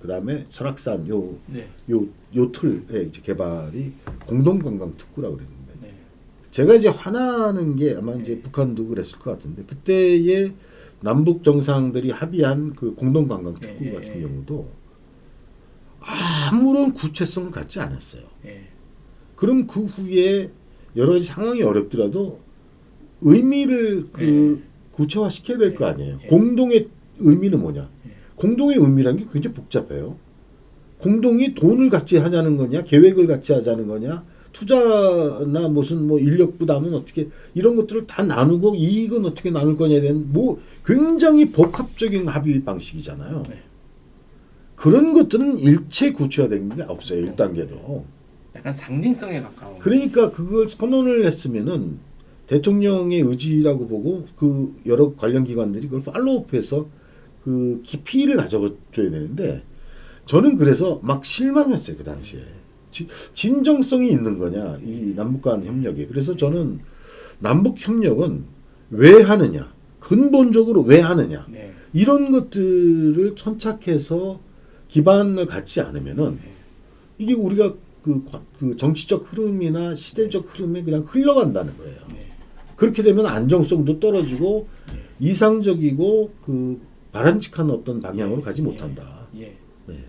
그다음에 설악산 요 틀에 이제 개발이 공동 관광 특구라고 그랬는데 네. 제가 이제 화나는 게 아마 이제 북한도 그랬을 것 같은데 그때의 남북 정상들이 합의한 그 공동 관광 특구 같은 경우도 아무런 구체성을 갖지 않았어요. 그럼 그 후에 여러 가지 상황이 어렵더라도 의미를 구체화시켜야 될 거 아니에요. 공동의 의미는 뭐냐? 공동의 의미라는 게 굉장히 복잡해요. 공동이 돈을 같이 하자는 거냐, 계획을 같이 하자는 거냐, 투자나 무슨 뭐 인력 부담은 어떻게 이런 것들을 다 나누고 이익은 어떻게 나눌 거냐에 대한 뭐 굉장히 복합적인 합의 방식이잖아요. 그런 것들은 일체 구체화된 게 없어요. 1단계도. 약간 상징성에 가까운. 그러니까 그걸 선언을 했으면은 대통령의 의지라고 보고 그 여러 관련 기관들이 그걸 팔로우업해서 그 깊이를 가져줘야 되는데 저는 그래서 막 실망했어요. 그 당시에. 진정성이 있는 거냐 이 남북 간 협력이. 그래서 저는 남북 협력은 왜 하느냐 근본적으로 왜 하느냐 이런 것들을 천착해서 기반을 갖지 않으면은 이게 우리가 그 정치적 흐름이나 시대적 흐름에 그냥 흘러간다는 거예요. 그렇게 되면 안정성도 떨어지고 이상적이고 그 바람직한 어떤 방향으로 가지 못한다. 네.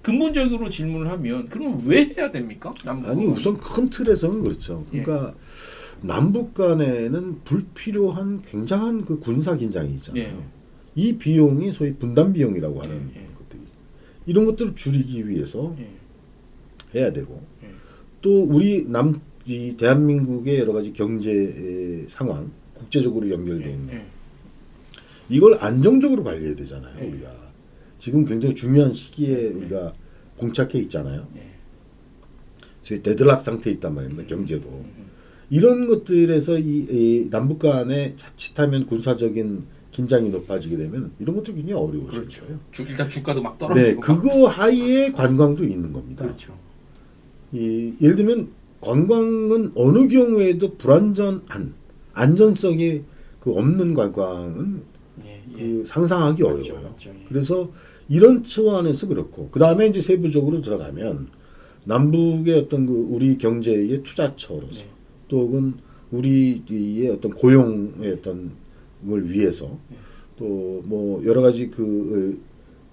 근본적으로 질문을 하면 그럼 왜 해야 됩니까? 아니 우선 큰 틀에서는 그렇죠. 그러니까 남북 간에는 불필요한 굉장한 그 군사 긴장이 있잖아요. 이 비용이 소위 분담 비용이라고 하는 것들이 이런 것들을 줄이기 위해서 해야 되고 또 우리 이 대한민국의 여러 가지 경제 상황 국제적으로 연결되어 있는 이걸 안정적으로 관리해야 되잖아요. 우리가 지금 굉장히 중요한 시기에 우리가 봉착해 있잖아요. 저희 데드락 상태에 있단 말입니다. 경제도. 이런 것들에서 이 남북 간에 자칫하면 군사적인 긴장이 높아지게 되면 이런 것들이 굉장히 어려워져요. 그렇죠. 일단 주가도 막 떨어지고. 네, 그거 하에 관광도 있는 겁니다. 그렇죠. 예를 들면 관광은 어느 경우에도 불안전한 안전성이 없는 관광은 상상하기 어려워요. 맞죠. 그래서 이런 차원에서 그렇고 그 다음에 이제 세부적으로 들어가면 남북의 어떤 우리 경제의 투자처로서 또는 우리의 어떤 고용의 어떤 걸 위해서 또 뭐 여러 가지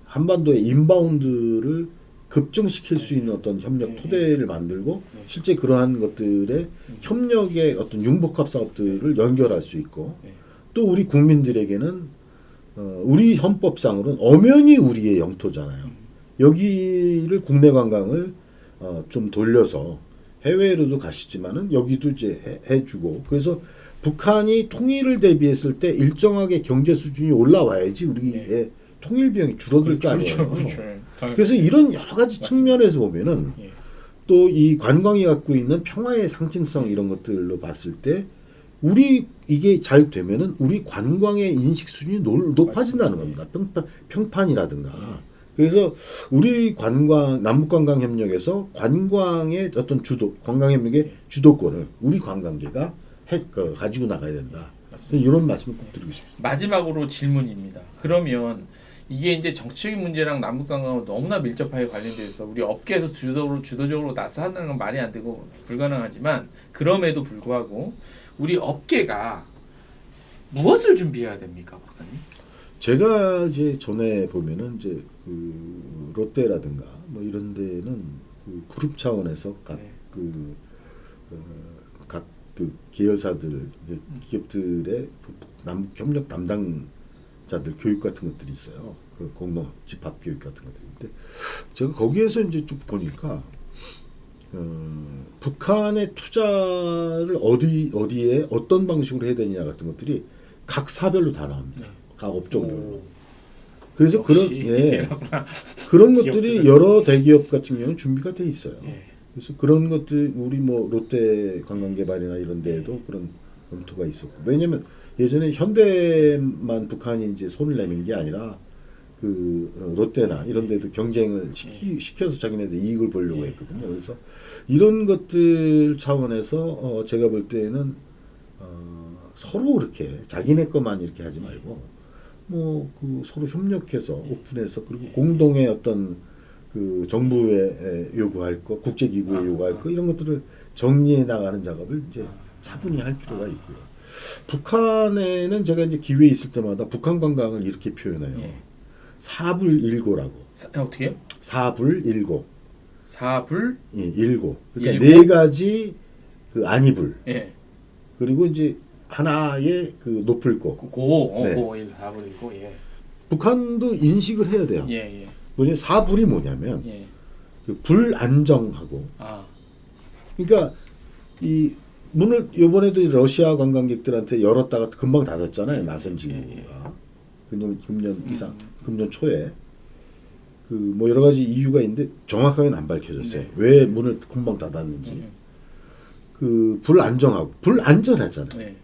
한반도의 인바운드를 급증시킬 수 있는 어떤 협력 토대를 만들고 실제 그러한 것들의 협력의 어떤 융복합 사업들을 연결할 수 있고 또 우리 국민들에게는 우리 헌법상으로는 엄연히 우리의 영토잖아요. 여기를 국내 관광을 좀 돌려서 해외로도 가시지만은 여기도 이제 해주고 그래서 북한이 통일을 대비했을 때 일정하게 경제 수준이 올라와야지 우리의 통일 비용이 줄어들 거 아니에요. 그렇죠, 그렇죠. 그래서 이런 여러 가지 맞습니다. 측면에서 보면은 예. 또 이 관광이 갖고 있는 평화의 상징성 이런 것들로 봤을 때 우리 이게 잘 되면은 우리 관광의 인식 수준이 높아진다는 겁니다. 평판이라든가. 그래서 우리 관광 남북관광협력에서 관광의 어떤 관광협력의 주도권을 우리 관광계가 가지고 나가야 된다. 맞습니다. 이런 말씀을 꼭 드리고 싶습니다. 마지막으로 질문입니다. 그러면 이게 이제 정치적인 문제랑 남북관광하고 너무나 밀접하게 관련돼 있어. 우리 업계에서 주도적으로 나서는 건 말이 안 되고 불가능하지만 그럼에도 불구하고 우리 업계가 무엇을 준비해야 됩니까, 박사님? 제가 이제 전에 보면은 이제 그 롯데라든가 뭐 이런 데는 그 그룹 차원에서 각 네. 각 그 계열사들 기업들의 그 남북 협력 담당자들 교육 같은 것들이 있어요. 그 공동 집합 교육 같은 것들인데 제가 거기에서 이제 쭉 보니까 북한의 투자를 어디에 어떤 방식으로 해야 되느냐 같은 것들이 각 사별로 다 나옵니다. 네. 각 업종별로. 오. 그래서 그런 역시 디테일하구나. 그런 것들이 기업들은. 여러 대기업 같은 경우는 준비가 돼 있어요. 예. 그래서 그런 것들 우리 뭐 롯데 관광개발이나 이런 데에도 그런 검토가 있었고 왜냐면 예전에 현대만 북한이 이제 손을 내민 게 아니라 그 롯데나 이런 데도 경쟁을 시켜서 자기네들 이익을 보려고 했거든요. 그래서 이런 것들 차원에서 제가 볼 때는 서로 이렇게 자기네 것만 이렇게 하지 말고 뭐 그 서로 협력해서 오픈해서 그리고 공동의 어떤 그 정부에 요구할 거, 국제기구에 요구할 거 이런 것들을 정리해 나가는 작업을 이제 차분히 할 필요가 있고요. 북한에는 제가 이제 기회 있을 때마다 북한 관광을 이렇게 표현해요. 예. 사불일고라고. 어떻게요? 사불일고. 사불. 예, 일고. 그러니까 일고? 네 가지 그 안이불. 예. 그리고 이제 하나의 그 높을고. 네. 고1 사불이고 예. 북한도 인식을 해야 돼요. 예, 예. 뭐냐 사불이 뭐냐면 예. 그 불안정하고 아. 그러니까 이 문을 이번에도 러시아 관광객들한테 열었다가 금방 닫았잖아요. 나선 지구가 금년 이상 금년 초에 그 뭐 여러 가지 이유가 있는데 정확하게는 안 밝혀졌어요. 네. 왜 문을 금방 닫았는지. 그 불안정하고 불안전했잖아요. 네.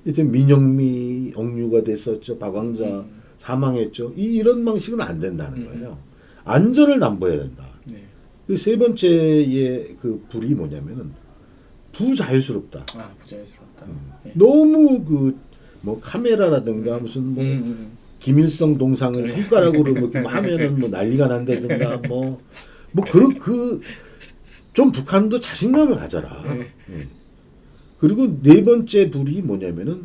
이제 민영미 억류가 됐었죠. 박왕자 사망했죠. 이런 방식은 안 된다는 거예요. 안전을 담보해야 된다. 네. 그 세 번째의 그 불이 뭐냐면은 부자유스럽다. 아, 부자연스럽다. 예. 너무 그 뭐 카메라라든가 무슨 뭐 김일성 동상을 네. 손가락으로 뭐 이렇게 하면은 뭐 난리가 난다든가 뭐 그런 좀 북한도 자신감을 가져라. 네. 예. 그리고 네 번째 불이 뭐냐면은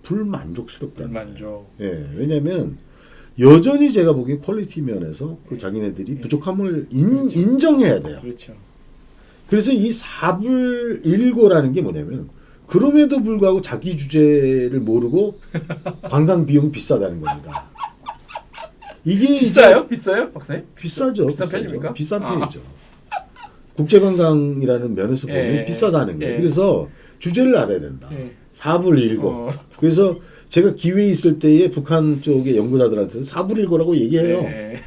불만족스럽다. 만족. 예, 왜냐하면 여전히 제가 보기엔 퀄리티 면에서 그 자기네들이 부족함을 인정해야 돼요. 그렇죠. 그래서 이 사불일고라는 게 뭐냐면 그럼에도 불구하고 자기 주제를 모르고 관광 비용이 비싸다는 겁니다. 이게 비싸요? 비싸요, 박사님? 비싸죠. 비싼 비싸죠. 편입니까? 비싼 아. 편이죠. 국제관광이라는 면에서 보면 예, 비싸다는 거예요. 예. 그래서 주제를 알아야 된다. 예. 사불일고. 그래서 제가 기회 있을 때에 북한 쪽의 연구자들한테 사불일고라고 얘기해요. 예.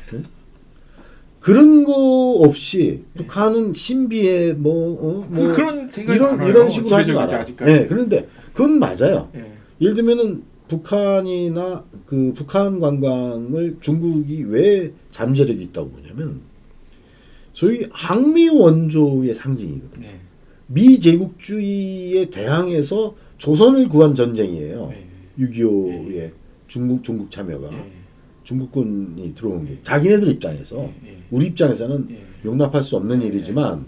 그런 거 없이 북한은 신비해 뭐 그런 생각이 이런 많아요. 식으로 하지 마라. 아직까지. 네, 그런데 그건 맞아요. 예. 예를 들면은 북한이나 그 북한 관광을 중국이 왜 잠재력이 있다고 보냐면 소위 항미 원조의 상징이거든요. 네. 미제국주의에 대항해서 조선을 구한 전쟁이에요. 네. 6.25에 중국 참여가 예. 중국군이 들어온 게 자기네들 입장에서 예. 우리 입장에서는 예. 용납할 수 없는 일이지만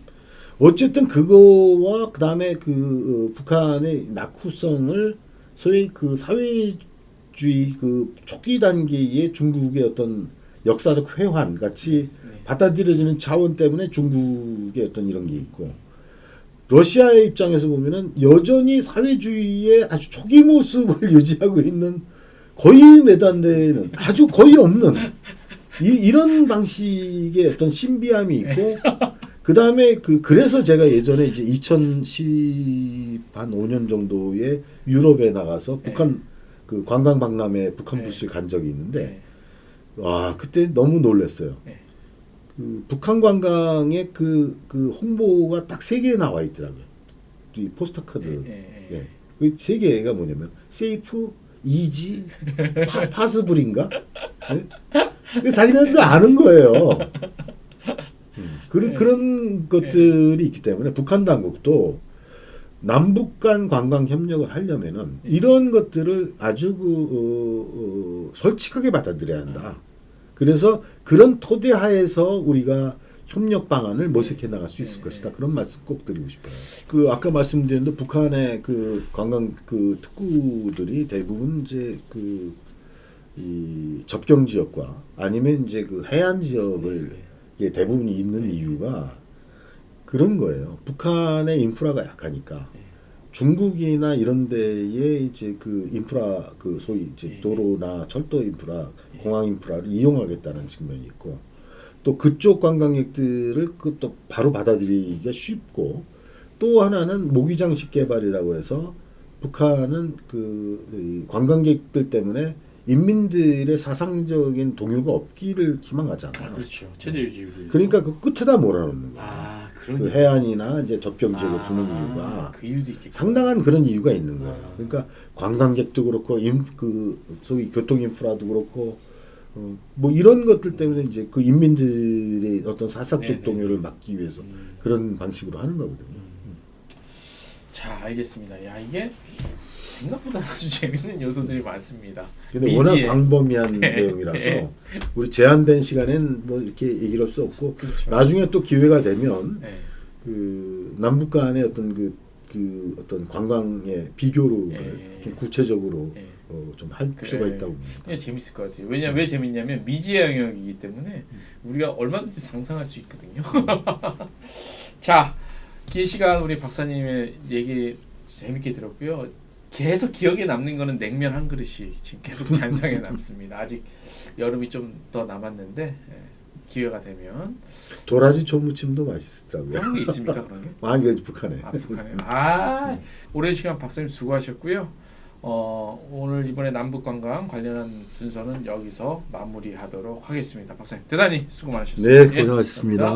어쨌든 그거와 그다음에 그 북한의 낙후성을 소위 그 사회주의 그 초기 단계의 중국의 어떤 역사적 회환 같이 받아들여지는 차원 때문에 중국의 어떤 이런 게 있고 러시아의 입장에서 보면은 여전히 사회주의의 아주 초기 모습을 유지하고 있는 거의 몇 안 되는 아주 거의 없는 이런 방식의 어떤 신비함이 있고 그 다음에 그래서 제가 예전에 이제 2015년 정도에 유럽에 나가서 북한 그 관광 박람회 북한 부스에 간 적이 있는데 와 그때 너무 놀랐어요. 네. 그 북한 관광의 그 홍보가 딱 세 개 나와 있더라고요. 이 포스터 카드. 예. 그 세 개가 뭐냐면 세이프, 이지, 파스블인가? 예? 자기네도 아는 거예요. 그런 것들이 있기 때문에 북한 당국도 남북 간 관광 협력을 하려면은 이런 것들을 아주 솔직하게 받아들여야 한다. 그래서 그런 토대 하에서 우리가 협력 방안을 모색해 나갈 수 있을 것이다. 그런 말씀 꼭 드리고 싶어요. 그 아까 말씀드린 대로 북한의 그 관광 그 특구들이 대부분 이제 그 이 접경 지역과 아니면 이제 그 해안 지역을 예, 대부분이 있는 이유가 그런 거예요. 북한의 인프라가 약하니까 중국이나 이런 데에 이제 그 인프라 그 소위 이제 도로나 철도 인프라, 공항 인프라를 이용하겠다는 측면이 있고 또 그쪽 관광객들을 그 또 바로 받아들이기가 쉽고 또 하나는 모기장식 개발이라고 해서 북한은 그 관광객들 때문에 인민들의 사상적인 동요가 없기를 희망하잖아요. 아, 그렇죠. 체제 유지. 그러니까 그 끝에다 몰아넣는 거예요. 아, 그 해안이나 이제 접경 지역에 두는 이유가 그 이유도 있겠구나. 상당한 그런 이유가 있는 거예요. 그러니까 관광객도 그렇고 그 소위 교통 인프라도 그렇고 뭐 이런 것들 때문에 이제 그 인민들의 어떤 사상적 동요를 막기 위해서 그런 방식으로 하는 거거든요. 자, 알겠습니다. 야, 이게 생각보다 아주 재밌는 요소들이 많습니다. 근데 워낙 광범위한 내용이라서 우리 제한된 시간엔 뭐 이렇게 얘기를 할 수 없고 그렇죠. 나중에 또 기회가 되면 네. 그 남북 간의 어떤 그 어떤 관광의 비교를 좀 구체적으로 좀 할 필요가 있다고 봅니다. 예, 재밌을 것 같아요. 왜 재밌냐면 미지의 영역이기 때문에 우리가 얼마든지 상상할 수 있거든요. 자, 긴 시간 우리 박사님의 얘기 재밌게 들었고요. 계속 기억에 남는 거는 냉면 한 그릇이 지금 계속 잔상에 남습니다. 아직 여름이 좀 더 남았는데 기회가 되면 도라지 초무침도 맛있더라고요. 한국에 있습니까 그런 게? 아니 북한에. 아, 북한에. 오랜 시간 박사님 수고하셨고요. 오늘 이번에 남북 관광 관련한 순서는 여기서 마무리하도록 하겠습니다. 박사님 대단히 수고 많으셨습니다. 네, 고생하셨습니다. 감사합니다.